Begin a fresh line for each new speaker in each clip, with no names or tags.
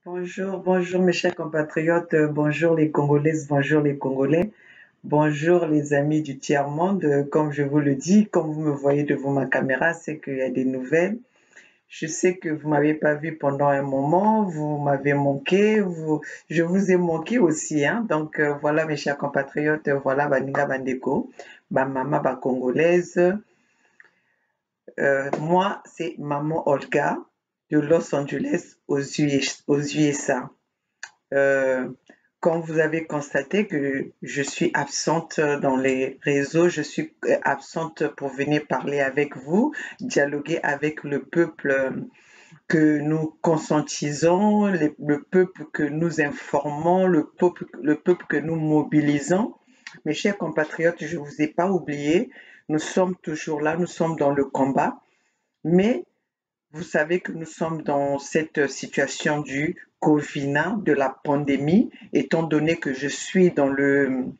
Bonjour, bonjour mes chers compatriotes, bonjour les Congolaises, bonjour les Congolais, bonjour les amis du tiers-monde. Comme je vous le dis, comme vous me voyez devant ma caméra, c'est qu'il y a des nouvelles. Je sais que vous m'avez pas vu pendant un moment, vous m'avez manqué, je vous ai manqué aussi, hein. Donc voilà mes chers compatriotes, voilà Baninga Bandeko, ba maman, ba congolaise. Moi, c'est maman Olga de Los Angeles aux USA. Euh, Comme vous avez constaté que je suis absente dans les réseaux, je suis absente pour venir parler avec vous, dialoguer avec le peuple que nous conscientisons, le peuple que nous informons, le peuple que nous mobilisons. Mes chers compatriotes, je ne vous ai pas oublié, nous sommes toujours là, nous sommes dans le combat, mais vous savez que nous sommes dans cette situation du Covid, de la pandémie, étant donné que je suis dans le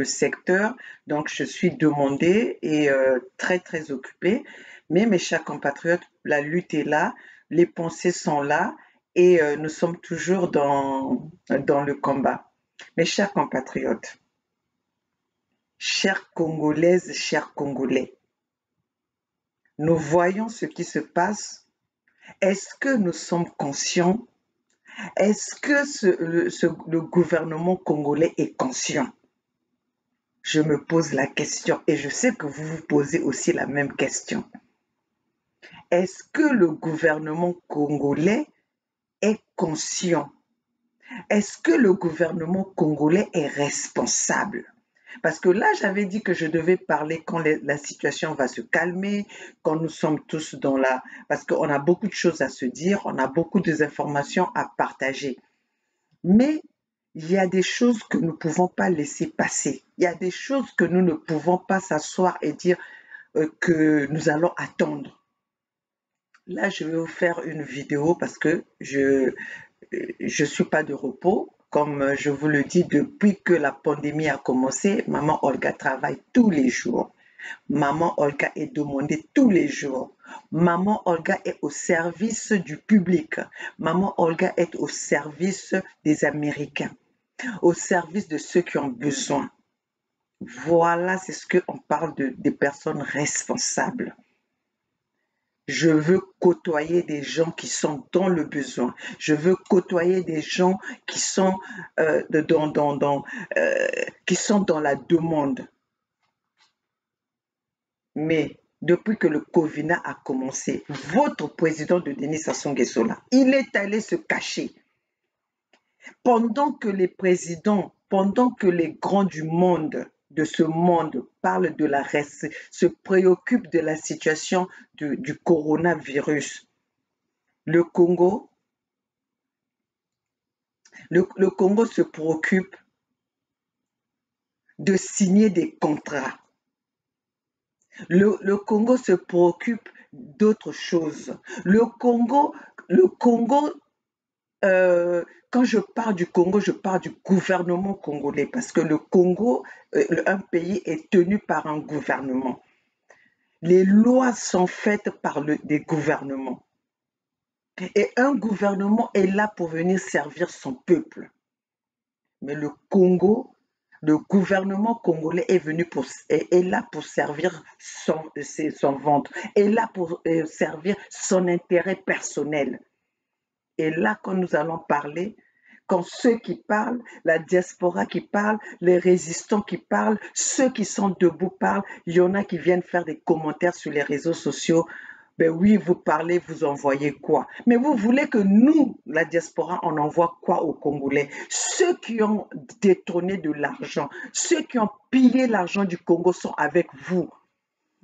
secteur, donc je suis demandée et très très occupée. Mais mes chers compatriotes, la lutte est là, les pensées sont là et nous sommes toujours dans le combat. Mes chers compatriotes, chères Congolaises, chers Congolais, nous voyons ce qui se passe. Est-ce que nous sommes conscients? Est-ce que le gouvernement congolais est conscient? Je me pose la question et je sais que vous vous posez aussi la même question. Est-ce que le gouvernement congolais est conscient? Est-ce que le gouvernement congolais est responsable? Parce que là, j'avais dit que je devais parler quand la situation va se calmer, quand nous sommes tous dans la... Parce qu'on a beaucoup de choses à se dire, on a beaucoup d'informations à partager. Mais il y a des choses que nous ne pouvons pas laisser passer. Il y a des choses que nous ne pouvons pas s'asseoir et dire que nous allons attendre. Là, je vais vous faire une vidéo parce que je suis pas de repos. Comme je vous le dis, depuis que la pandémie a commencé, maman Olga travaille tous les jours. Maman Olga est demandée tous les jours. Maman Olga est au service du public. Maman Olga est au service des Américains, au service de ceux qui ont besoin. Voilà, c'est ce qu'on parle des personnes responsables. Je veux côtoyer des gens qui sont dans le besoin. Je veux côtoyer des gens qui sont, qui sont dans la demande. Mais depuis que le Covid a commencé, votre président de Denis Sassou Nguesso, il est allé se cacher. Pendant que les présidents, pendant que les grands du monde, de ce monde, parlent de se préoccupent de la situation du coronavirus, le Congo, le Congo se préoccupe de signer des contrats. Le Congo se préoccupe d'autres choses. Le Congo, quand je parle du Congo, je parle du gouvernement congolais parce que le Congo, un pays est tenu par un gouvernement. Les lois sont faites par des gouvernements. Et un gouvernement est là pour venir servir son peuple. Mais le Congo, le gouvernement congolais est là pour servir son ventre, est là pour servir son intérêt personnel. Et là, quand nous allons parler, quand ceux qui parlent, la diaspora qui parle, les résistants qui parlent, ceux qui sont debout parlent, il y en a qui viennent faire des commentaires sur les réseaux sociaux. Ben oui, vous parlez, vous envoyez quoi? Mais vous voulez que nous, la diaspora, on envoie quoi aux Congolais? Ceux qui ont détourné de l'argent, ceux qui ont pillé l'argent du Congo sont avec vous.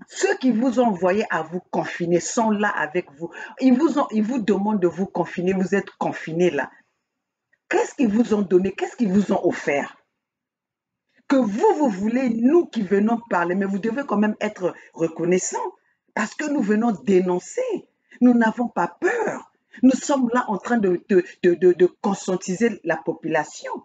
Ceux qui vous ont envoyé à vous confiner sont là avec vous. Ils vous demandent de vous confiner, vous êtes confinés là. Qu'est-ce qu'ils vous ont donné? Qu'est-ce qu'ils vous ont offert? Que vous voulez, nous qui venons parler, mais vous devez quand même être reconnaissants parce que nous venons dénoncer. Nous n'avons pas peur. Nous sommes là en train de conscientiser la population.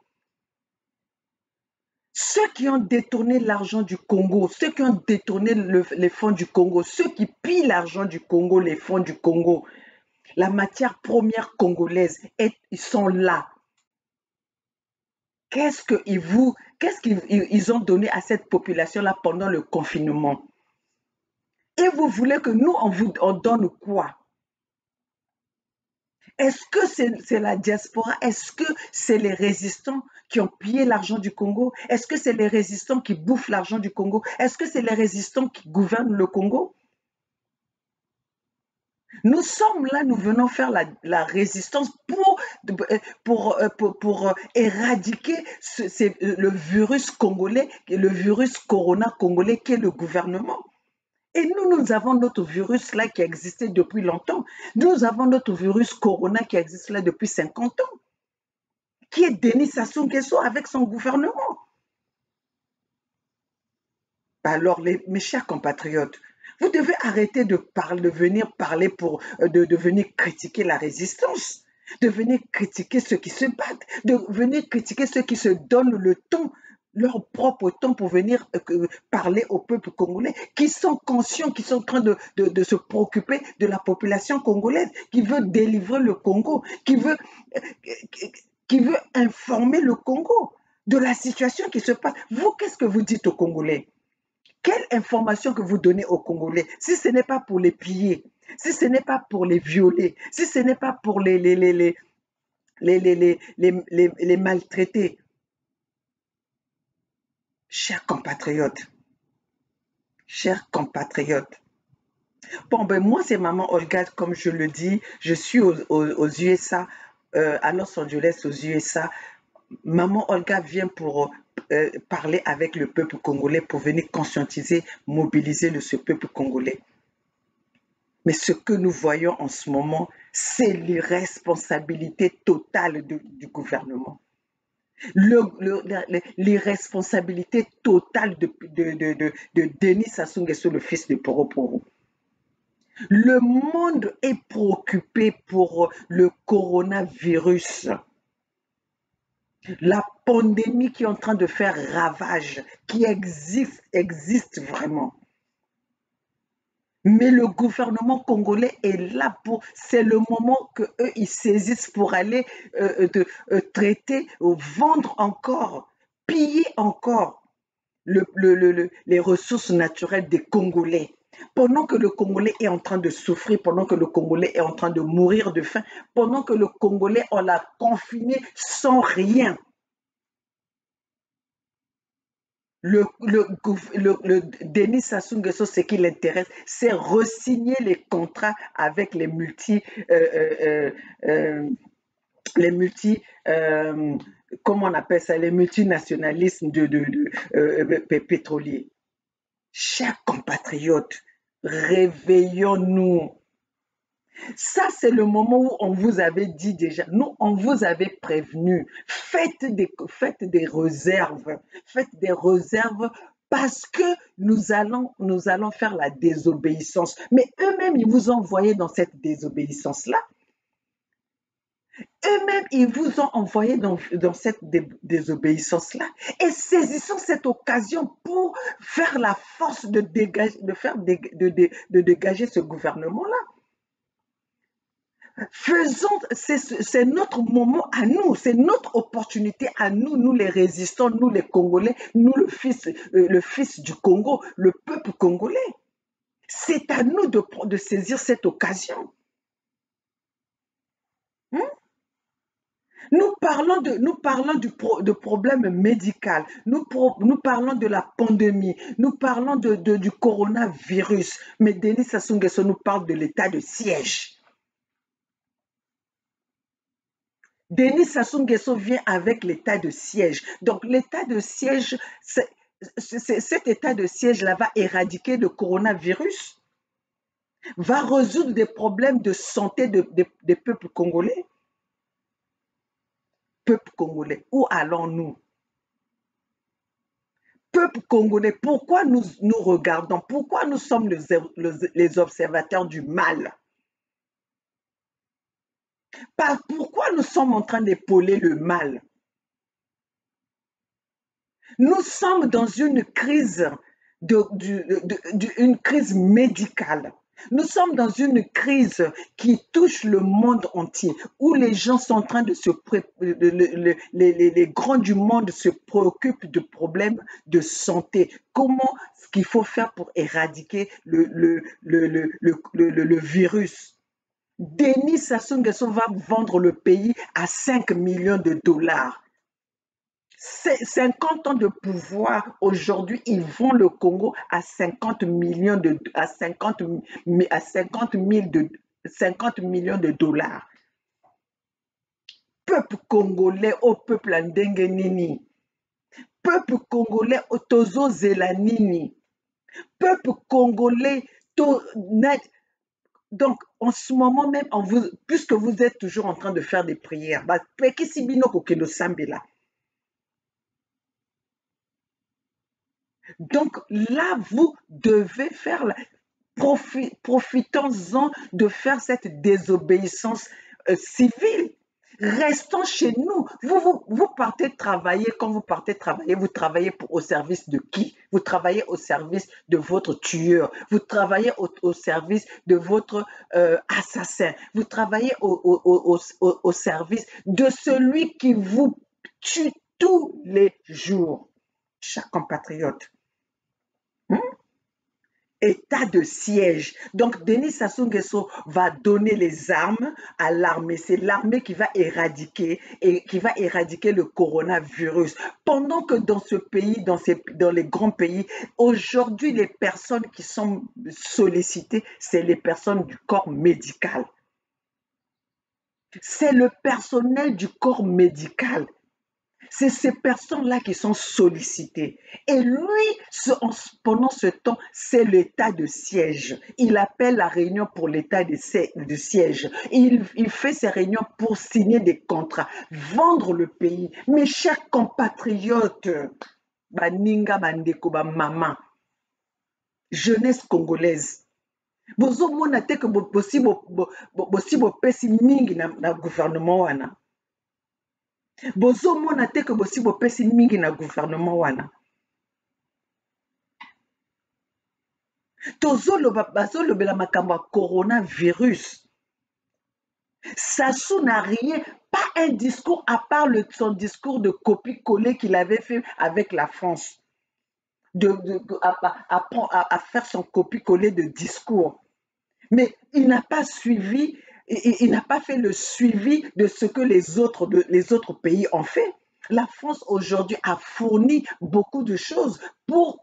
Ceux qui ont détourné l'argent du Congo, ceux qui ont détourné les fonds du Congo, ceux qui pillent l'argent du Congo, les fonds du Congo, La matière première congolaise, ils sont là. Qu'est-ce qu'ils ont donné à cette population-là pendant le confinement? Et vous voulez que nous, on donne quoi? Est-ce que c'est la diaspora? Est-ce que c'est les résistants qui ont pillé l'argent du Congo? Est-ce que c'est les résistants qui bouffent l'argent du Congo? Est-ce que c'est les résistants qui gouvernent le Congo? Nous sommes là, nous venons faire la résistance pour éradiquer le virus congolais, le virus corona congolais qui est le gouvernement. Et nous avons notre virus là qui a existé depuis longtemps. Nous avons notre virus corona qui existe là depuis 50 ans, qui est Denis Sassou Nguesso avec son gouvernement. Alors, mes chers compatriotes, vous devez arrêter de venir parler de venir critiquer la résistance, de venir critiquer ceux qui se battent, de venir critiquer ceux qui se donnent le temps, leur propre temps pour venir parler au peuple congolais, qui sont conscients, qui sont en train de se préoccuper de la population congolaise, qui veut délivrer le Congo, qui veut informer le Congo de la situation qui se passe. Vous, qu'est-ce que vous dites aux Congolais? Quelle information que vous donnez aux Congolais, si ce n'est pas pour les piller, si ce n'est pas pour les violer, si ce n'est pas pour les maltraiter? Chers compatriotes, bon, ben moi, c'est Maman Olga, comme je le dis, je suis aux USA, à Los Angeles, aux USA. Maman Olga vient pour parler avec le peuple congolais, pour venir conscientiser, mobiliser ce peuple congolais. Mais ce que nous voyons en ce moment, c'est l'irresponsabilité totale du gouvernement. L'irresponsabilité totale de Denis Sassou Nguesso, le fils de Poro. Le monde est préoccupé pour le coronavirus. La pandémie qui est en train de faire ravage, qui existe vraiment. Mais le gouvernement congolais est là c'est le moment qu'eux, ils saisissent pour aller traiter, vendre encore, piller encore les ressources naturelles des Congolais. Pendant que le Congolais est en train de souffrir, pendant que le Congolais est en train de mourir de faim, pendant que le Congolais, on l'a confiné sans rien. Le Denis Sassou Nguesso, ce qui l'intéresse, c'est re-signer les contrats avec les comment on appelle ça, les multinationalismes pétroliers. Chers compatriotes, réveillons-nous. Ça, c'est le moment où on vous avait dit déjà, nous, on vous avait prévenu, faites des réserves, parce que nous allons faire la désobéissance. Mais eux-mêmes, ils vous ont envoyé dans cette désobéissance-là. Eux-mêmes, ils vous ont envoyé dans cette désobéissance-là. Et saisissons cette occasion pour faire la force de dégager ce gouvernement-là. C'est notre moment à nous, c'est notre opportunité à nous, nous les résistants, nous les Congolais, nous le fils du Congo, le peuple congolais. C'est à nous de saisir cette occasion. Nous parlons de problèmes médicaux, nous parlons de la pandémie, nous parlons du coronavirus, mais Denis Sassou Nguesso nous parle de l'état de siège. Denis Sassou Nguesso vient avec l'état de siège. Donc, l'état de siège, cet état de siège-là va éradiquer le coronavirus, va résoudre des problèmes de santé des peuples congolais. Peuple congolais, où allons-nous? Peuple congolais, pourquoi nous regardons? Pourquoi nous sommes les observateurs du mal? Pourquoi nous sommes en train d'épauler le mal? Nous sommes dans une crise, une crise médicale. Nous sommes dans une crise qui touche le monde entier, où les gens sont en train de les grands du monde se préoccupent de problèmes de santé. Comment ce qu'il faut faire pour éradiquer le virus? Denis Sassou Nguesso va vendre le pays à 5 millions de dollars. 50 ans de pouvoir, aujourd'hui, ils vendent le Congo à 50 millions50 millions de dollars. Peuple congolais au peuple ndenge nini. Peuple congolais au tozo zelanini. Peuple congolais net. Donc, en ce moment même, puisque vous êtes toujours en train de faire des prières, donc là, vous devez faire, profitons-en de faire cette désobéissance civile. Restons chez nous. Vous partez travailler. Quand vous partez travailler, vous travaillez au service de qui? Vous travaillez au service de votre tueur. Vous travaillez au service de votre assassin. Vous travaillez au service de celui qui vous tue tous les jours. Chers compatriotes. État de siège. Donc, Denis Sassou Nguesso va donner les armes à l'armée. C'est l'armée qui va éradiquer le coronavirus. Pendant que dans ce pays, dans les grands pays, aujourd'hui, les personnes qui sont sollicitées, c'est les personnes du corps médical. C'est le personnel du corps médical. C'est ces personnes-là qui sont sollicitées. Et lui, pendant ce temps, c'est l'état de siège. Il appelle la réunion pour l'état de siège. Il fait ces réunions pour signer des contrats, vendre le pays. Mes chers compatriotes, baninga bandeko ba maman, jeunesse congolaise, bozomona te que bosi bopesi mingi na gouvernement wana. Bozomona te que bosi bopesi mingi na gouvernement wana. Bazolobela makambo ya coronavirus. Sassou n'a rien, pas un discours à part son discours de copie-coller qu'il avait fait avec la France. À faire son copie-coller de discours. Mais il n'a pas suivi, il n'a pas fait le suivi de ce que les autres pays ont fait. La France aujourd'hui a fourni beaucoup de choses pour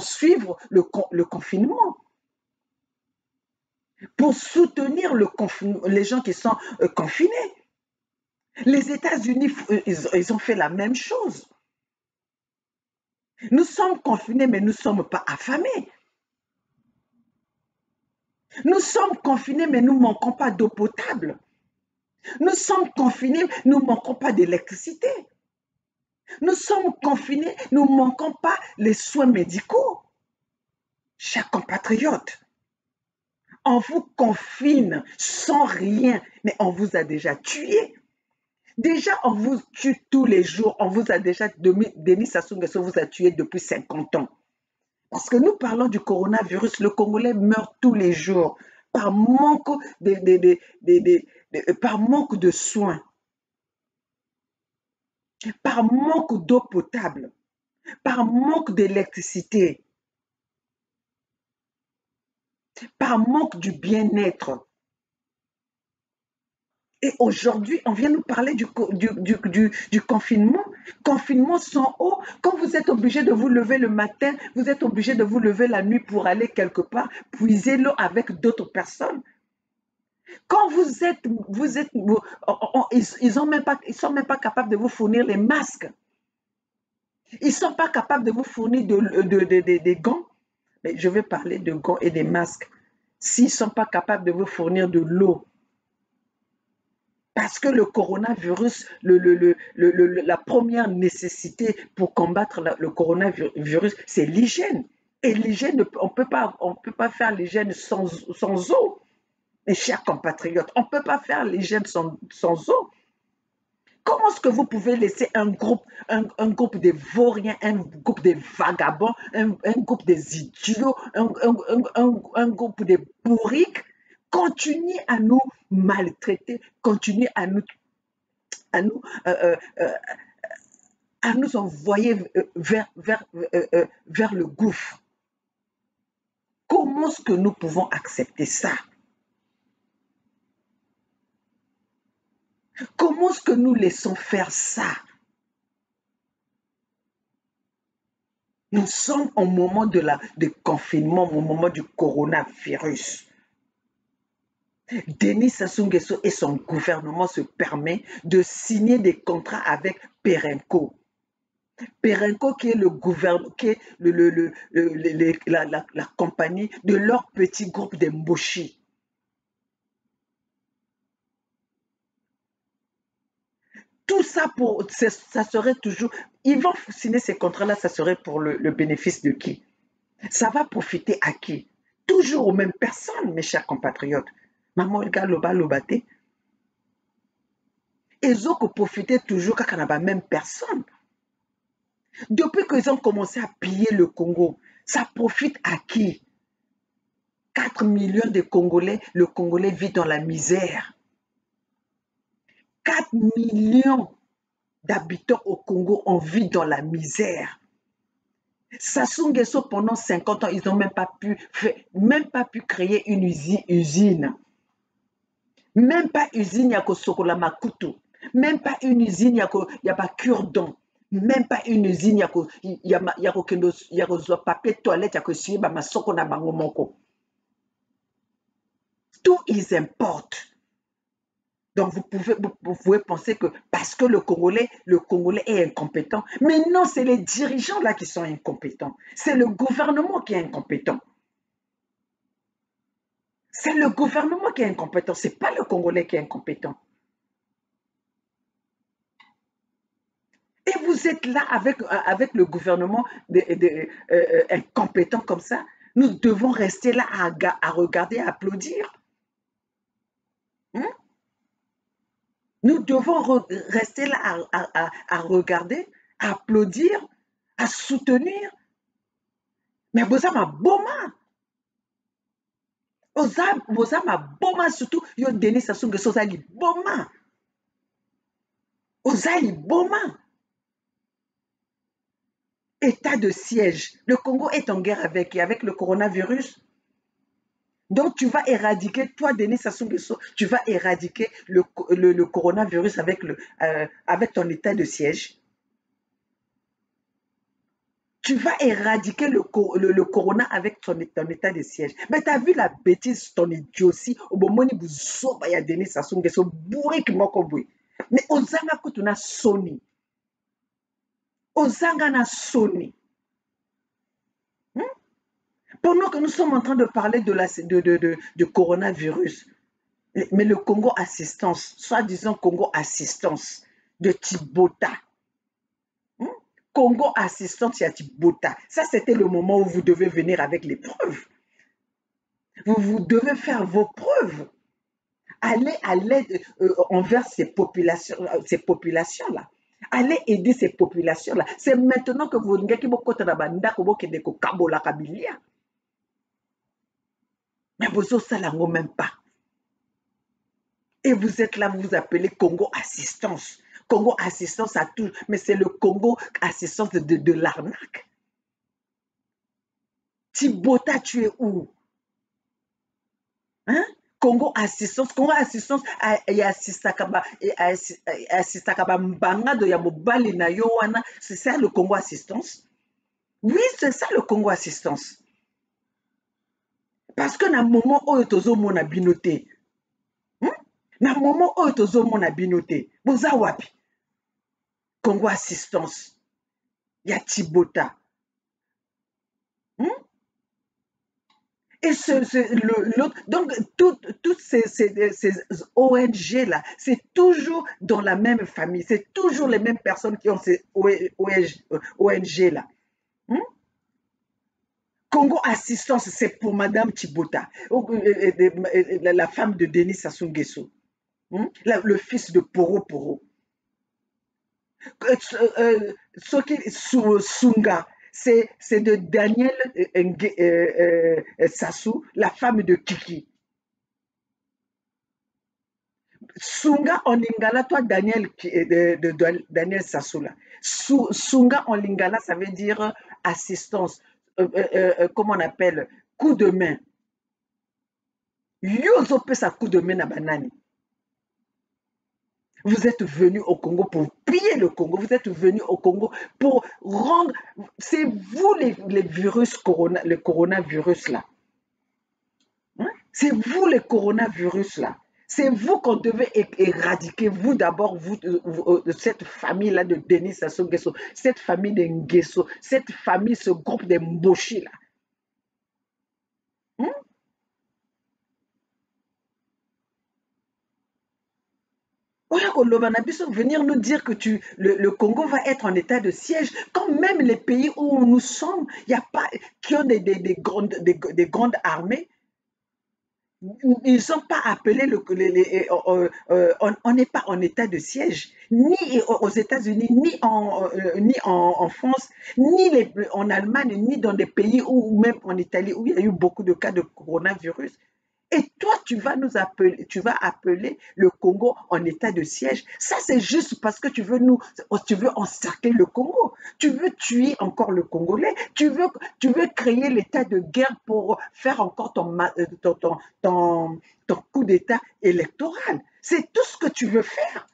suivre le confinement, pour soutenir les gens qui sont confinés. Les États-Unis, ils ont fait la même chose. Nous sommes confinés, mais nous ne sommes pas affamés. Nous sommes confinés, mais nous ne manquons pas d'eau potable. Nous sommes confinés, nous ne manquons pas d'électricité. Nous sommes confinés, nous ne manquons pas les soins médicaux. Chers compatriotes, on vous confine sans rien, mais on vous a déjà tué. Déjà, on vous tue tous les jours. On vous a déjà, Denis Sassou Nguesso vous a tué depuis 50 ans. Parce que nous parlons du coronavirus, le Congolais meurt tous les jours par manque par manque de soins, par manque d'eau potable, par manque d'électricité, par manque du bien-être. Et aujourd'hui, on vient nous parler du confinement. Confinement sans eau. Quand vous êtes obligé de vous lever le matin, vous êtes obligé de vous lever la nuit pour aller quelque part, puiser l'eau avec d'autres personnes. Quand ils sont même pas capables de vous fournir les masques. Ils ne sont pas capables de vous fournir des gants. Mais je vais parler de gants et des masques. S'ils ne sont pas capables de vous fournir de l'eau, parce que le coronavirus, la première nécessité pour combattre le coronavirus, c'est l'hygiène. Et l'hygiène, on ne peut pas faire l'hygiène sans eau. Mes chers compatriotes, on ne peut pas faire l'hygiène sans eau. Comment est-ce que vous pouvez laisser un groupe de vauriens, un groupe de vagabonds, un groupe des idiots, un groupe de bourriques continuer à nous maltraiter, continuer à nous, euh, euh, à nous envoyer vers le gouffre? Comment est-ce que nous pouvons accepter ça? Comment est-ce que nous laissons faire ça? Nous sommes au moment de confinement, au moment du coronavirus. Denis Sassou Nguesso et son gouvernement se permettent de signer des contrats avec Perenco. Perenco qui est la compagnie de leur petit groupe de Mboshi. Tout ça ça serait toujours, ils vont signer ces contrats-là, ça serait pour le bénéfice de qui? Ça va profiter à qui? Toujours aux mêmes personnes, mes chers compatriotes. Maman, le gars, lobate. Ils ont profité toujours quand on a la même personne. Depuis qu'ils ont commencé à piller le Congo, ça profite à qui? 4 millions de Congolais, le Congolais vit dans la misère. 4 millions d'habitants au Congo, on vit dans la misère. Sassou Nguesso, pendant 50 ans, ils n'ont même pas pu créer une usine. Même pas usine, il y a Sokola Makutu. Même pas une usine, il y a pas cure-dent. Même pas une usine, il y a papier toilette, il y a que suivre ma soko na bango moko. Tout ils importent. Donc vous pouvez penser que parce que le Congolais est incompétent. Mais non, c'est les dirigeants là qui sont incompétents. C'est le gouvernement qui est incompétent. C'est le gouvernement qui est incompétent. Ce n'est pas le Congolais qui est incompétent. Et vous êtes là avec le gouvernement incompétent comme ça. Nous devons rester là à regarder, à applaudir. Nous devons rester là à regarder, à applaudir, à soutenir. Mais vous avez ma boma. Vous avez ma boma surtout. Yo Denis Sassou Nguesso ça li boma. Vous avez boma. État de siège. Le Congo est en guerre avec le coronavirus. Donc, tu vas éradiquer, toi, Denis Sassou Nguesso, tu vas éradiquer le coronavirus avec ton état de siège. Tu vas éradiquer le corona avec ton état de siège. Mais tu as vu la bêtise, ton idiotie, au moment où il y a Denis Sassou Nguesso, bourré qui m'a compris. Mais ozanga kutuna soni. Ozanga na soni. Pendant que nous sommes en train de parler de coronavirus, mais le Congo Assistance, soi-disant Congo Assistance de Tibota, Congo Assistance à Tibota, ça c'était le moment où vous devez venir avec les preuves. Vous devez faire vos preuves. Allez à l'aide envers ces populations-là. Allez aider ces populations-là. C'est maintenant que vous n'avez pas. Mais vous ne même pas. Et vous êtes là, vous vous appelez Congo Assistance. Congo Assistance à tout, mais c'est le Congo Assistance de l'arnaque. Tibota, tu es où? Hein? Congo Assistance assistakaba mbanga do ya mobali na yo wana, c'est ça le Congo Assistance? Oui, c'est ça le Congo Assistance. Parce que na moment oyo tozomona bino te. Na moment oyo tozomona bino te. Boza wapi? Congo Assistance. Ya Tibota. Et donc, toutes ces ONG-là, c'est toujours dans la même famille. C'est toujours les mêmes personnes qui ont ces ONG-là. Congo Assistance, c'est pour Madame Tibota, la femme de Denis Sassou Nguesso, le fils de Poro Poro. Sunga, c'est de Daniel Sassou, la femme de Kiki. Sunga en lingala, toi Daniel, de Daniel Sassou là. Sunga en lingala, ça veut dire assistance, comment on appelle, coup de main. Yozo peut sa coup de main à banani. Vous êtes venu au Congo pour piller le Congo. Vous êtes venu au Congo pour rendre. C'est vous les virus corona, le coronavirus là. Hein? C'est vous les coronavirus là. C'est vous qu'on devait éradiquer. Vous d'abord, cette famille-là de Denis Sassou Nguesso, cette famille de Nguesso, cette famille, ce groupe de Mboshi là. Hein? Oya koloba na biso, venir nous dire que le Congo va être en état de siège, quand même les pays où nous sommes, il y a pas, qui ont des grandes armées, ils n'ont pas appelé on n'est pas en état de siège, ni aux États-Unis, ni en France, en Allemagne, ni dans des pays ou même en Italie où il y a eu beaucoup de cas de coronavirus. Et toi, tu vas appeler le Congo en état de siège. Ça, c'est juste parce que tu veux encercler le Congo. Tu veux tuer encore le Congolais. Tu veux créer l'état de guerre pour faire encore ton coup d'état électoral. C'est tout ce que tu veux faire.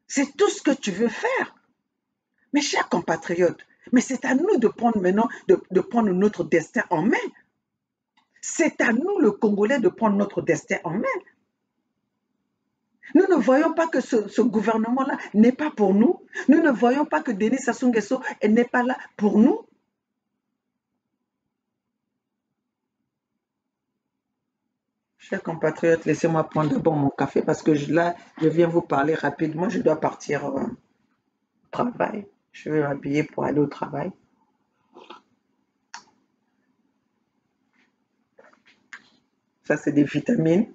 C'est tout ce que tu veux faire. Mes chers compatriotes, mais c'est à nous de prendre maintenant, de prendre notre destin en main. C'est à nous, le Congolais, de prendre notre destin en main. Nous ne voyons pas que ce gouvernement-là n'est pas pour nous. Nous ne voyons pas que Denis Sassou Nguesso n'est pas là pour nous. Chers compatriotes, laissez-moi prendre d'abord mon café parce que là, je viens vous parler rapidement. Je dois partir au travail. Je vais m'habiller pour aller au travail. Ça, c'est des vitamines.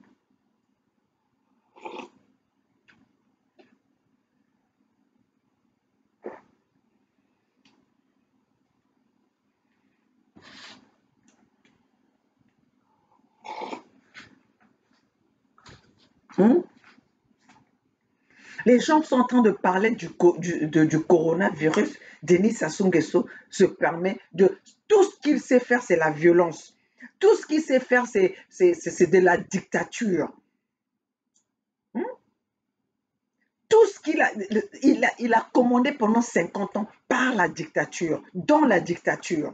Hum? Les gens sont en train de parler du coronavirus. Denis Sassou Nguesso se permet de... Tout ce qu'il sait faire, c'est la violence. Tout ce qu'il sait faire, c'est de la dictature. Hein? Tout ce il a commandé pendant 50 ans par la dictature, dans la dictature.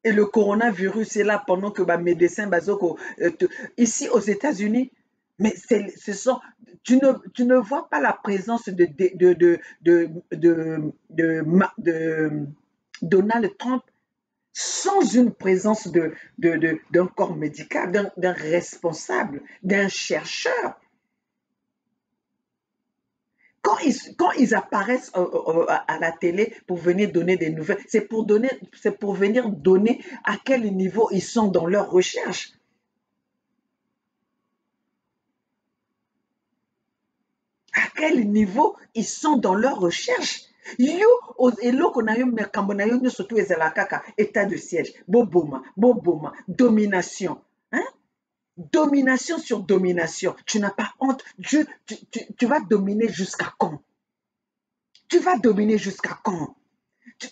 Et le coronavirus est là pendant que les médecins, ici aux États-Unis, mais tu ne vois pas la présence de Donald Trump sans une présence d'un corps médical, d'un responsable, d'un chercheur. Quand ils apparaissent à la télé pour venir donner des nouvelles, c'est pour venir donner à quel niveau ils sont dans leur recherche. À quel niveau ils sont dans leur recherche. Yo eloko na yo makambo na yo nyonso to ezala kaka état de siège boboma domination, hein? Domination sur domination. Tu n'as pas honte. Tu vas dominer jusqu'à quand? Tu vas dominer jusqu'à quand?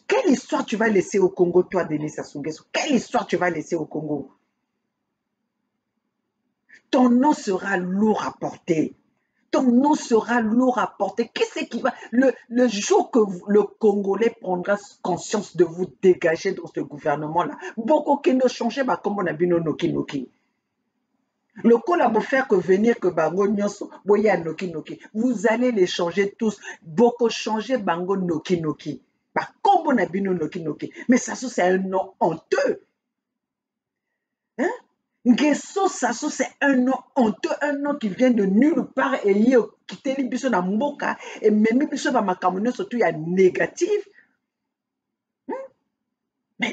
Quelle histoire tu vas laisser au Congo, toi, Denis Sassou Nguesso? Quelle histoire tu vas laisser au Congo? Ton nom sera lourd à porter. Ton nom sera lourd à porter. Qu'est-ce qui va... Le jour que le Congolais prendra conscience de vous dégager dans ce gouvernement-là, beaucoup qui ne changent pas comme on a vu nos Noki Noki. Le col a beau faire que venir que bango nyonso boya noki noki. Vous allez les changer tous. Beaucoup changer bango noki noki. Bah, comme on a vu nos noki noki. Mais ça, c'est un nom honteux. Hein? Nguesso Sassou, c'est un nom honteux, un nom qui vient de nulle part et qui te li biso na mboka et même biso ba makamune surtout il y a négatif. Mais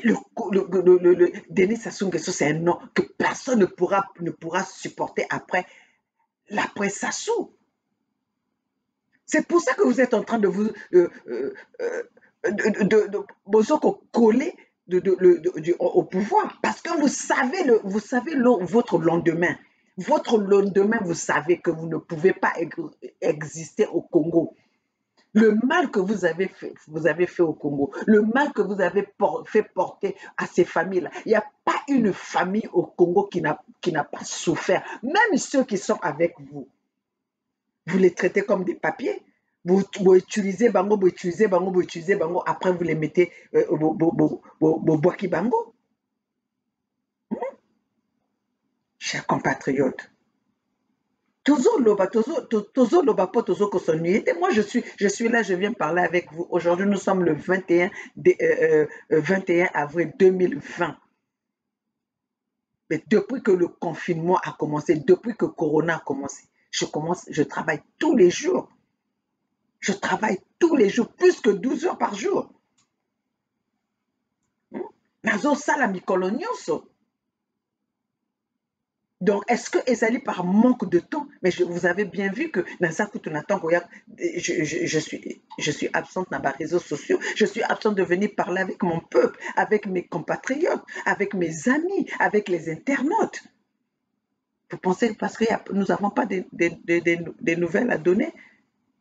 Denis Sassou Nguesso, c'est un nom que personne ne pourra supporter après la presse Sassou. C'est pour ça que vous êtes en train de vous coller au pouvoir. Parce que vous savez votre lendemain. Votre lendemain, vous savez que vous ne pouvez pas exister au Congo. Le mal que vous avez fait au Congo, le mal que vous avez fait porter à ces familles-là, il n'y a pas une famille au Congo qui n'a pas souffert. Même ceux qui sont avec vous, vous les traitez comme des papiers. Vous utilisez bango, vous utilisez bango, vous utilisez bango, après vous les mettez au boaki bango. Chers compatriotes, moi, je suis là, je viens parler avec vous. Aujourd'hui, nous sommes le 21 avril 2020. Mais depuis que le confinement a commencé, depuis que Corona a commencé, je travaille tous les jours. Je travaille tous les jours, plus que 12 heures par jour. Nazo sala mikolo nyonso. Donc, est-ce que Ezali par manque de temps, mais vous avez bien vu que je suis absente dans les réseaux sociaux, je suis absente de venir parler avec mon peuple, avec mes compatriotes, avec mes amis, avec les internautes. Vous pensez parce que nous n'avons pas des nouvelles à donner?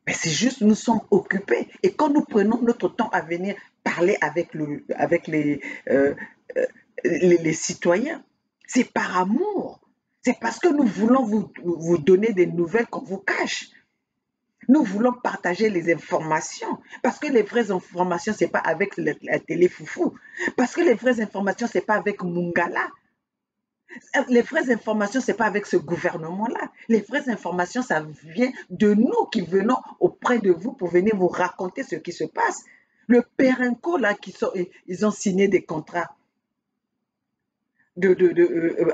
Mais c'est juste, nous sommes occupés. Et quand nous prenons notre temps à venir parler avec les citoyens, c'est par amour. C'est parce que nous voulons vous donner des nouvelles qu'on vous cache. Nous voulons partager les informations. Parce que les vraies informations, ce n'est pas avec la télé foufou. Parce que les vraies informations, ce n'est pas avec Mungala. Les vraies informations, ce n'est pas avec ce gouvernement-là. Les vraies informations, ça vient de nous qui venons auprès de vous pour venir vous raconter ce qui se passe. Le Perenco, là, ils ont signé des contrats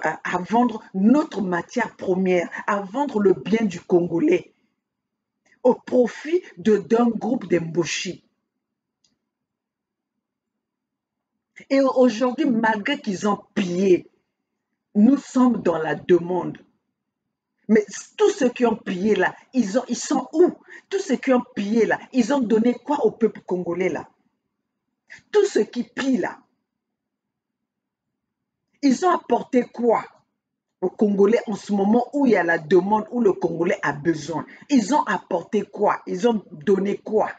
à vendre notre matière première, à vendre le bien du Congolais au profit d'un groupe d'embauchis. Et aujourd'hui, malgré qu'ils ont pillé, nous sommes dans la demande. Mais tous ceux qui ont pillé là, ils sont où? Tous ceux qui ont pillé là, ils ont donné quoi au peuple congolais là? Tous ceux qui pillent là, ils ont apporté quoi aux Congolais en ce moment où il y a la demande, où le Congolais a besoin? Ils ont apporté quoi? Ils ont donné quoi?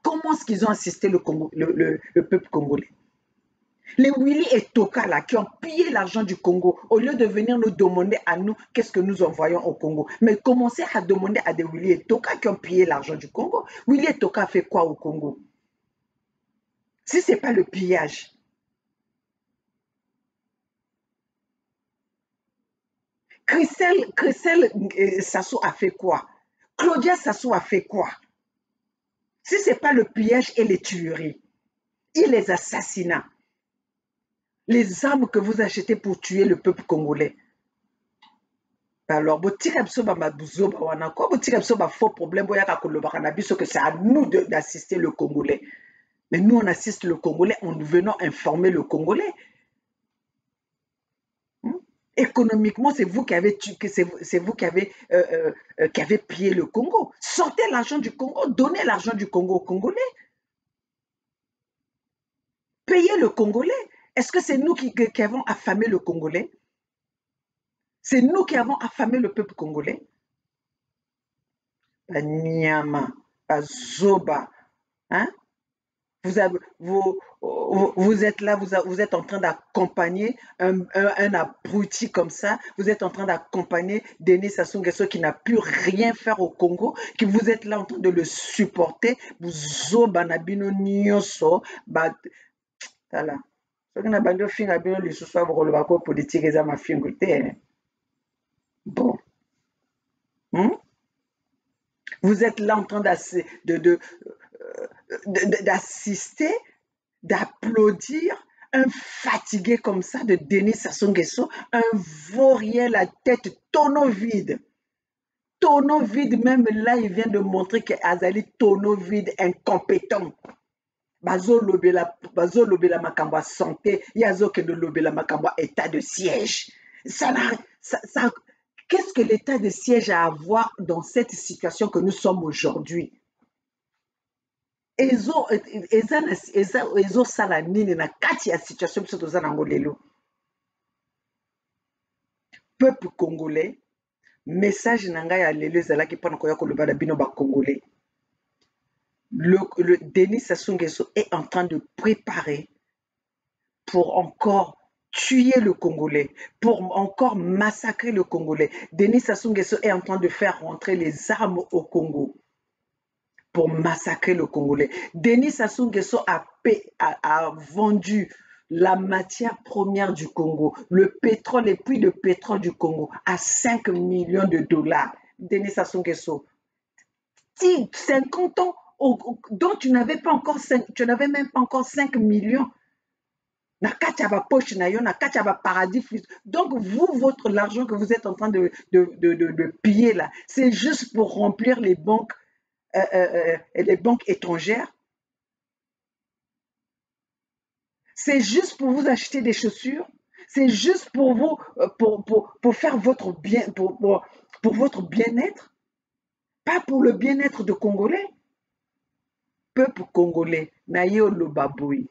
Comment est-ce qu'ils ont assisté le peuple congolais? Les Willy et Toka là, qui ont pillé l'argent du Congo, au lieu de venir nous demander à nous qu'est-ce que nous envoyons au Congo, mais commencer à demander à des Willy et Toka qui ont pillé l'argent du Congo. Willy et Toka fait quoi au Congo? Si ce n'est pas le pillage. Christelle Sassou a fait quoi? Claudia Sassou a fait quoi? Si ce n'est pas le pillage et les tueries et les assassinats, les armes que vous achetez pour tuer le peuple congolais. Alors, faux problème, que c'est à nous d'assister le Congolais. Mais nous, on assiste le Congolais en venant informer le Congolais. Économiquement, c'est vous qui avez pillé le Congo. Sortez l'argent du Congo, donnez l'argent du Congo aux Congolais. Payez le Congolais. Est-ce que c'est nous qui avons affamé le Congolais? C'est nous qui avons affamé le peuple congolais. Nyama, Zoba, hein? Vous êtes là, vous êtes en train d'accompagner un abruti comme ça. Vous êtes en train d'accompagner Denis Sassou Nguesso qui n'a pu rien faire au Congo, qui vous êtes là en train de le supporter. Vous zoba na bino nyonso, tala. Soki na bando finga bino lisusu abokoloba ko politique eza mafingo te. Bon. Vous êtes là en train d'assister, d'applaudir un fatigué comme ça de Denis Sassou Nguesso, un vaurien, la tête tonneau vide. Tonneau vide, même là, il vient de montrer qu'Azali tonneau vide, incompétent. Bazo lobela makamba santé, yazo que de lobela makamba état de siège. Qu'est-ce que l'état de siège a à voir dans cette situation que nous sommes aujourd'hui? ezosala nini na kati ya situation biso toza nango lelo? Peuple congolais, message na ngai ya lelo ezalaki mpona koya koloba na bino bacongolais. Le Denis Sassou Nguesso est en train de préparer pour encore tuer le Congolais, pour encore massacrer le Congolais. Denis Sassou Nguesso est en train de faire rentrer les armes au Congo pour massacrer le Congolais. Denis Sassou Nguesso a vendu la matière première du Congo, le pétrole, les puits de pétrole du Congo à 5 millions de dollars. Denis Sassou Nguesso, 50 ans, dont tu n'avais même pas encore 5 millions. Na kati ya poche na yo, na kati ya paradis. Donc vous, l'argent que vous êtes en train de piller là, c'est juste pour remplir les banques étrangères. C'est juste pour vous acheter des chaussures. C'est juste pour vous, pour faire votre bien, pour votre bien-être. Pas pour le bien-être de Congolais. Peuple congolais, na yo lo baboui.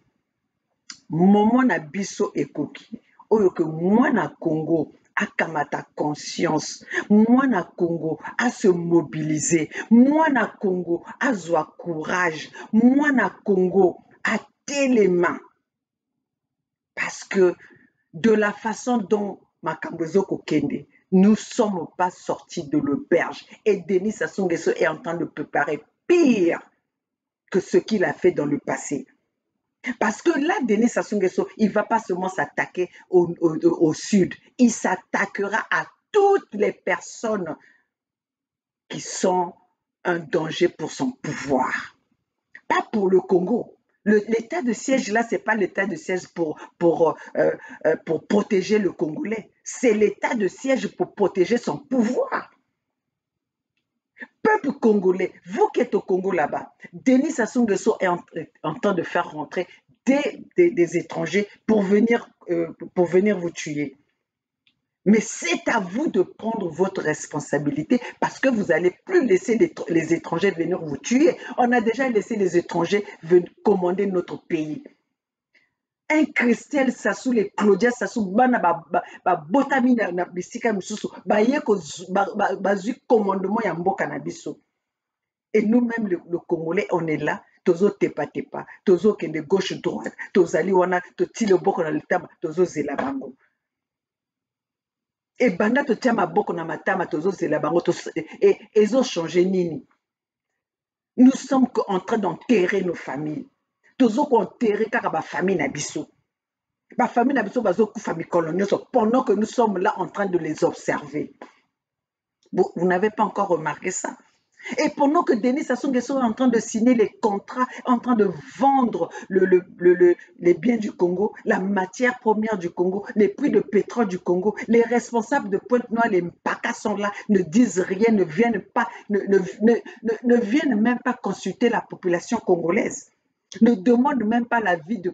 Momo na biso ekoki. Oyo que moi na Congo akamata conscience. Moi na Congo à se mobiliser. Moi na Congo à zwa courage. Moi na Congo à téléma. Parce que de la façon dont Makambozo Kokende, nous ne sommes pas sortis de l'auberge. Et Denis Sassou Nguesso est en train de préparer pire que ce qu'il a fait dans le passé. Parce que là, Denis Sassou Nguesso, il ne va pas seulement s'attaquer au sud, il s'attaquera à toutes les personnes qui sont un danger pour son pouvoir. Pas pour le Congo. L'état de siège, là, ce n'est pas l'état de siège pour protéger le Congolais. C'est l'état de siège pour protéger son pouvoir. Peuple congolais, vous qui êtes au Congo là-bas, Denis Sassou Nguesso est en train de faire rentrer des étrangers pour venir vous tuer. Mais c'est à vous de prendre votre responsabilité parce que vous n'allez plus laisser les étrangers venir vous tuer. On a déjà laissé les étrangers venir commander notre pays. Un Christelle Sassou, les Claudia Sassou, bana botami na bisika misusu, baye ko bazui commandement ya mboka na biso. Et nous-mêmes, le Congolais, on est là, tozo tepa, tozo kende gauche droite, tozali wana, toti le boko na litama, tozo zela bango. Et banda totia maboko na matama, tozo zela bango, et ezo changer nini. Nous sommes en train d'enterrer nos familles. Tozo enterrer kaka ba famille na biso. Ba famille na biso bazo kufa mikolo nyonso pendant que nous sommes là en train de les observer. Vous n'avez pas encore remarqué ça? Et pendant que Denis Sassou Nguesso est en train de signer les contrats, en train de vendre les biens du Congo, la matière première du Congo, les puits de pétrole du Congo, les responsables de Pointe-Noire, les Mpaka sont là, ne disent rien, ne viennent même pas consulter la population congolaise, ne demandent même pas l'avis du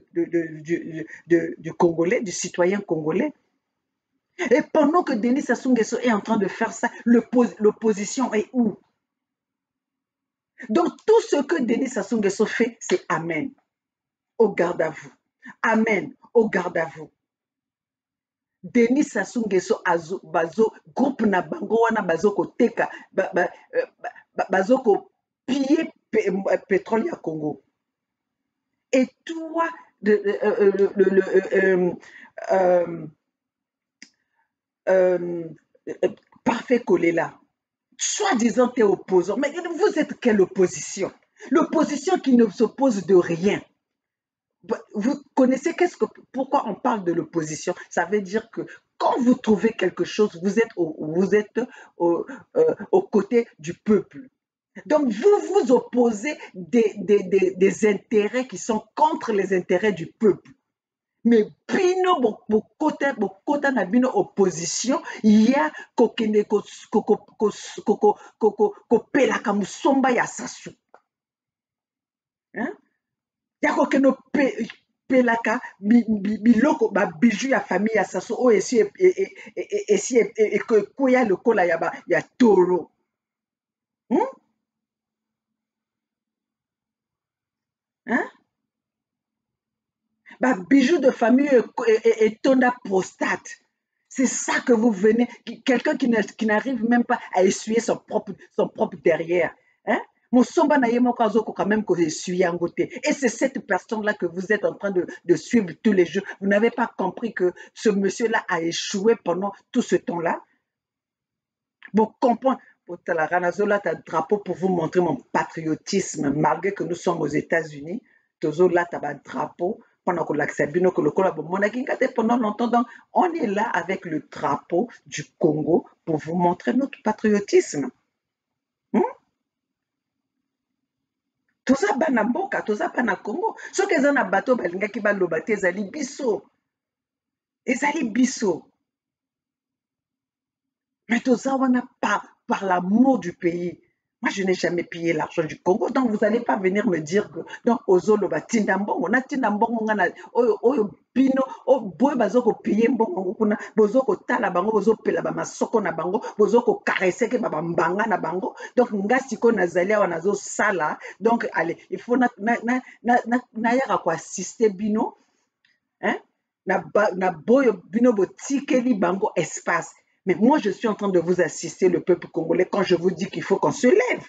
Congolais, du citoyen congolais. Et pendant que Denis Sassou Nguesso est en train de faire ça, l'opposition est où? Donc, tout ce que Denis Sassou Nguesso fait, c'est Amen. Au garde à vous. Amen. Au garde à vous. Denis Sassou Nguesso bazo groupe na bango wana bazo ko teka bazo ko piller pétrole ya Congo. Et toi Parfait Kolela, soi-disant t'es opposant, mais vous êtes quelle opposition? L'opposition qui ne s'oppose de rien. Vous connaissez pourquoi on parle de l'opposition? Ça veut dire que quand vous trouvez quelque chose, vous êtes aux côtés du peuple. Donc vous vous opposez des intérêts qui sont contre les intérêts du peuple. Mais bino bokota na bino opposition ya kokende kopelaka musomba ya Sassou. Hein? Ya kokende pelaka biloko ba bijou ya famille ya Sassou oyo esi ekoya lokola ya toro. Hein? Hein? Bah, bijoux de famille et tonda prostate. C'est ça que vous venez, quelqu'un qui n'arrive même pas à essuyer son propre derrière. Hein? Mosomba na ye moko azoko quand même que essuyer en côté. Et c'est cette personne-là que vous êtes en train de suivre tous les jours. Vous n'avez pas compris que ce monsieur-là a échoué pendant tout ce temps-là. Vous comprenez? Ranazola ta drapeau pour vous montrer mon patriotisme, malgré que nous sommes aux États-Unis. Tozola ta drapeau pendant que l'accès pendant longtemps. Donc, on est là avec le drapeau du Congo pour vous montrer notre patriotisme. Toza bana mboka, toza bana Congo. Ce que zana bateau balingaki baloba te ezali biso. Ezali biso. Mais toza wana par l'amour du pays. Moi, je n'ai jamais pillé l'argent du Congo, donc vous n'allez pas venir me dire que donc ozolo ba tindambongo na tindambongo ngana oyo bino o boy bazoko piller mbongo kuna bozoko tala bango bozopela ba masoko na bango bozoko caresser ke ba mbanga na bango donc ngasi ko nazali awa nazo sala donc allez il faut na yaka ko assister bino hein na boyo bino botikeli bango espace. Mais moi, je suis en train de vous assister, le peuple congolais, quand je vous dis qu'il faut qu'on se lève.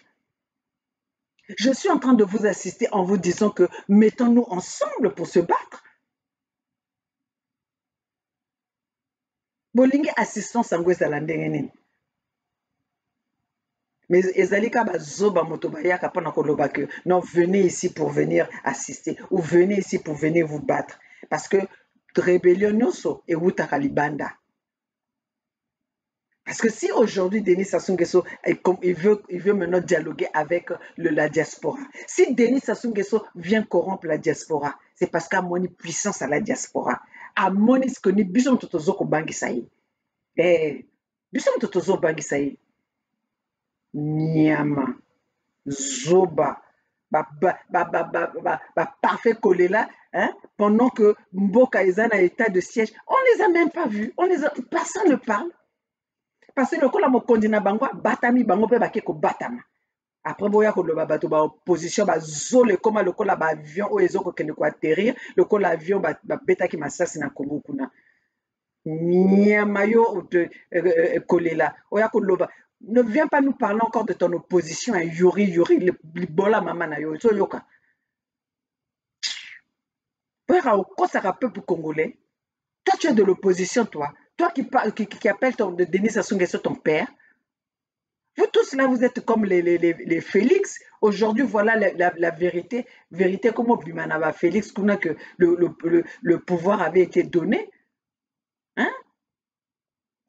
Je suis en train de vous assister en vous disant que mettons-nous ensemble pour se battre. Bolingi assistance en à la ndenge. Mais ezalika bazoba motobayaka pendant koloba que non, venez ici pour venir assister ou venez ici pour venir vous battre. Parce que rébellion nyonso et wutaka libanda. Parce que si aujourd'hui Denis Sassou Nguesso il veut maintenant dialoguer avec la diaspora, si Denis Sassou Nguesso vient corrompre la diaspora, c'est parce qu'il a une puissance à la diaspora. A moni ce que ni bisom totozo ko bangi sayi. Bisom totozo bangi sayi. Nyama, zoba, parfait collé là, hein, pendant que Mboka est en état de siège, on les a même pas vus, personne ne parle. Parce que le kola mokondi na bango batami bango pe bake ko batama. Après boya ko loba bato ba opposition ba zole koma le kola ba avion o ezoko kende ko atterrir, le kola avion ba beta ki masasi na Congo kuna. Nyama yo de kolela. Oya ko loba ne viens pas nous parler encore de ton opposition à Yuri le bola mama na yo so yoka. Père au kosaka peuple congolais. Toi tu es de l'opposition toi. Toi qui appelles Denis Sassou Nguesso ton père, vous tous là, vous êtes comme les Félix. Aujourd'hui, voilà la vérité. Vérité comme Obimanaba Félix, que le pouvoir avait été donné. Hein?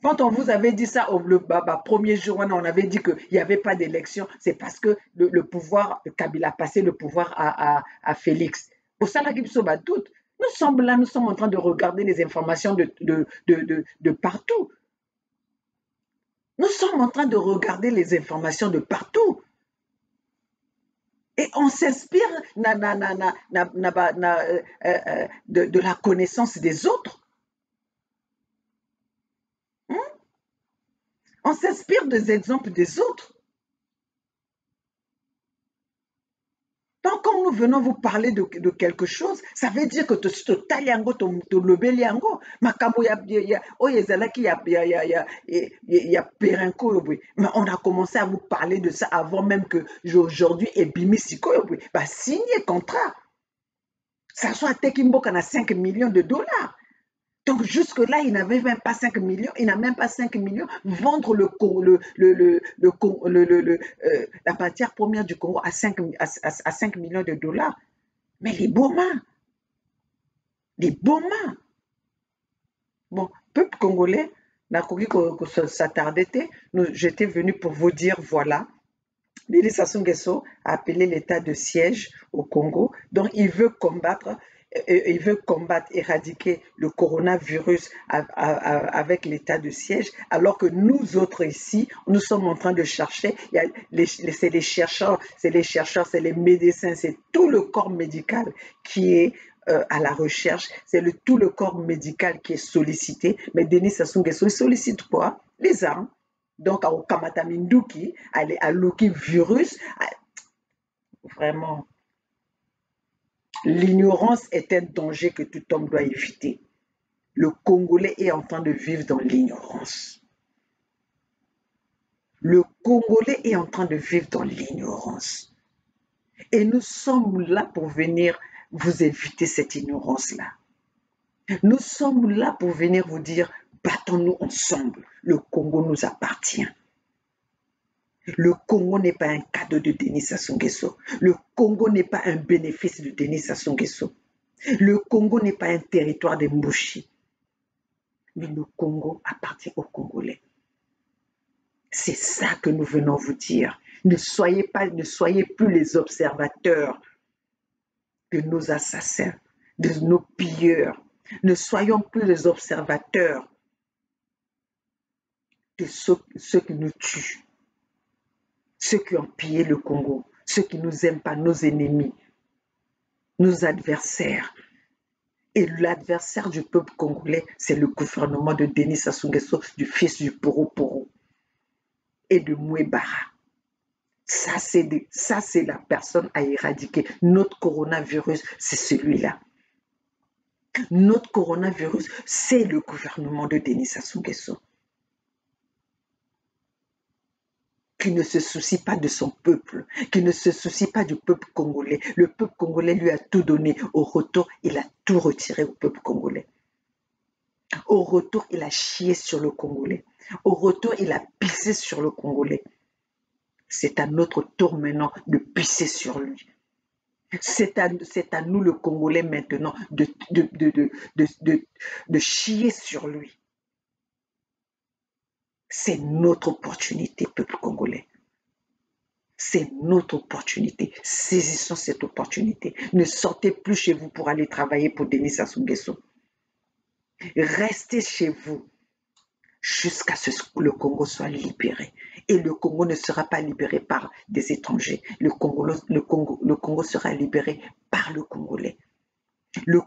Quand on vous avait dit ça, le premier jour, on avait dit qu'il n'y avait pas d'élection, c'est parce que le pouvoir, Kabila a passé le pouvoir à Félix. Pour ça, la doute. Nous sommes là, nous sommes en train de regarder les informations de partout. Nous sommes en train de regarder les informations de partout. Et on s'inspire de la connaissance des autres. On s'inspire des exemples des autres. Donc, quand nous venons vous parler de quelque chose, ça veut dire que tu taliango, tu lobeliango, makamo ya perenko, mais on a commencé à vous parler de ça avant même que aujourd'hui Ebimi Siko, bah signer contrat. Ça soit Tekimboka na 5 millions de dollars. Donc jusque-là, il n'avait même pas 5 millions, il n'a même pas 5 millions. Vendre la matière première du Congo à 5 millions de dollars. Mais les beaux mains. Bon, peuple congolais, j'étais venu pour vous dire, voilà, Denis Sassou Nguesso a appelé l'état de siège au Congo. Donc il veut combattre, éradiquer le coronavirus avec l'état de siège, alors que nous autres ici, nous sommes en train de chercher, c'est les chercheurs, c'est les médecins, c'est tout le corps médical qui est à la recherche, c'est tout le corps médical qui est sollicité, mais Denis Sassou Nguesso, il sollicite quoi? Les armes. Donc, au Kamata Minduki, à Loki virus, vraiment, l'ignorance est un danger que tout homme doit éviter. Le Congolais est en train de vivre dans l'ignorance. Le Congolais est en train de vivre dans l'ignorance. Et nous sommes là pour venir vous éviter cette ignorance-là. Nous sommes là pour venir vous dire, battons-nous ensemble. Le Congo nous appartient. Le Congo n'est pas un cadeau de Denis Sassou Nguesso. Le Congo n'est pas un bénéfice de Denis Sassou Nguesso. Le Congo n'est pas un territoire de Mbushi. Mais le Congo appartient aux Congolais. C'est ça que nous venons vous dire. Ne soyez plus les observateurs de nos assassins, de nos pilleurs. Ne soyons plus les observateurs de ceux qui nous tuent, ceux qui ont pillé le Congo, ceux qui ne nous aiment pas, nos ennemis, nos adversaires. Et l'adversaire du peuple congolais, c'est le gouvernement de Denis Sassou Nguesso, du fils du Poro et de Mouebara. Ça, c'est la personne à éradiquer. Notre coronavirus, c'est celui-là. Notre coronavirus, c'est le gouvernement de Denis Sassou Nguesso, qui ne se soucie pas de son peuple, qui ne se soucie pas du peuple congolais. Le peuple congolais lui a tout donné. Au retour, il a tout retiré au peuple congolais. Au retour, il a chié sur le Congolais. Au retour, il a pissé sur le Congolais. C'est à notre tour maintenant de pisser sur lui. C'est à nous, le Congolais, maintenant, de chier sur lui. C'est notre opportunité, peuple congolais. C'est notre opportunité. Saisissons cette opportunité. Ne sortez plus chez vous pour aller travailler pour Denis Sassou Nguesso. Restez chez vous jusqu'à ce que le Congo soit libéré. Et le Congo ne sera pas libéré par des étrangers. Le Congo sera libéré par le Congolais. Le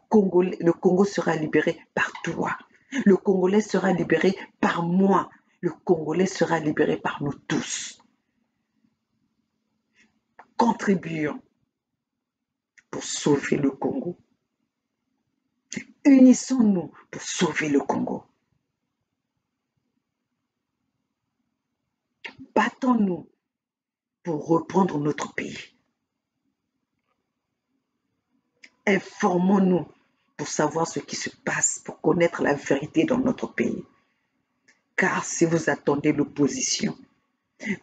Congo sera libéré par toi. Le Congolais sera libéré par moi. Le Congolais sera libéré par nous tous. Contribuons pour sauver le Congo. Unissons-nous pour sauver le Congo. Battons-nous pour reprendre notre pays. Informons-nous pour savoir ce qui se passe, pour connaître la vérité dans notre pays. Car si vous attendez l'opposition,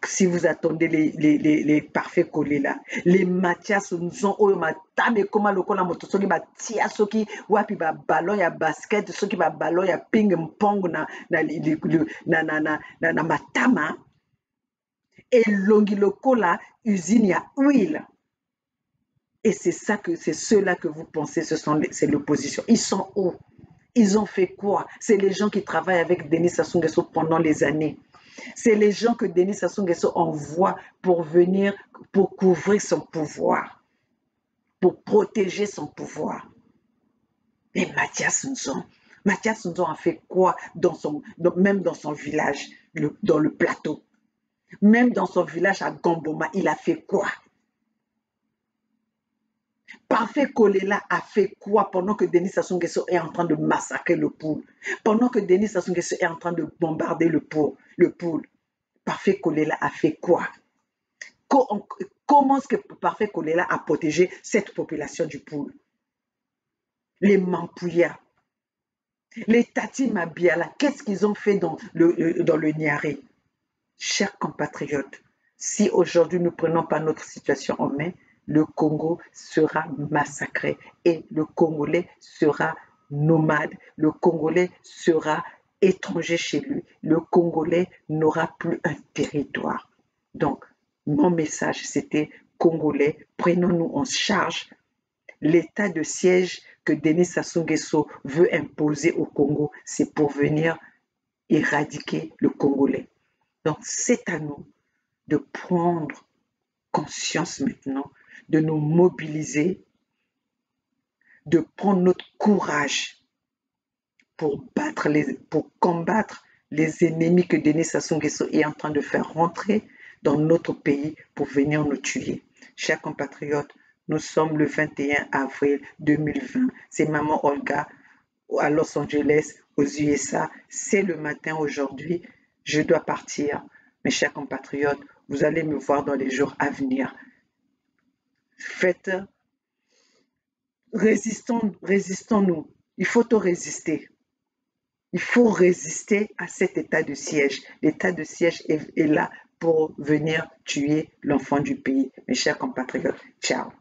si vous attendez les parfaits collés là, les Mathias nous ont eu matame comme le kola moto soki ba tia soki wapi ba ballon ya basket soki ba ballon ya ping pong na matama et longi lokola usine ya huile. Et c'est ceux-là que vous pensez, c'est l'opposition. Ils sont où? Ils ont fait quoi? C'est les gens qui travaillent avec Denis Sassou Nguesso pendant les années. C'est les gens que Denis Sassou Nguesso envoie pour venir, pour couvrir son pouvoir, pour protéger son pouvoir. Et Mathias Nzon a fait quoi même dans son village, dans le plateau? Même dans son village à Gamboma, il a fait quoi? Parfait Kolela a fait quoi pendant que Denis Sassou Nguesso est en train de massacrer le poule? Pendant que Denis Sassou Nguesso est en train de bombarder le poule, Parfait Kolela a fait quoi? Comment est-ce que Parfait Kolela a protégé cette population du poule? Les Mampouya, les Tati Mabiala, qu'est-ce qu'ils ont fait dans le Niari? Chers compatriotes, si aujourd'hui nous ne prenons pas notre situation en main, le Congo sera massacré et le Congolais sera nomade, le Congolais sera étranger chez lui, le Congolais n'aura plus un territoire. Donc, mon message, c'était Congolais, prenons-nous en charge. L'état de siège que Denis Sassou Nguesso veut imposer au Congo, c'est pour venir éradiquer le Congolais. Donc, c'est à nous de prendre conscience maintenant, de nous mobiliser, de prendre notre courage pour combattre les ennemis que Denis Sassou Nguesso est en train de faire rentrer dans notre pays pour venir nous tuer. Chers compatriotes, nous sommes le 21 avril 2020. C'est Maman Olga à Los Angeles, aux USA. C'est le matin aujourd'hui. Je dois partir. Mes chers compatriotes, vous allez me voir dans les jours à venir. Résistons-nous. Il faut tout résister. Il faut résister à cet état de siège. L'état de siège est là pour venir tuer l'enfant du pays. Mes chers compatriotes, ciao.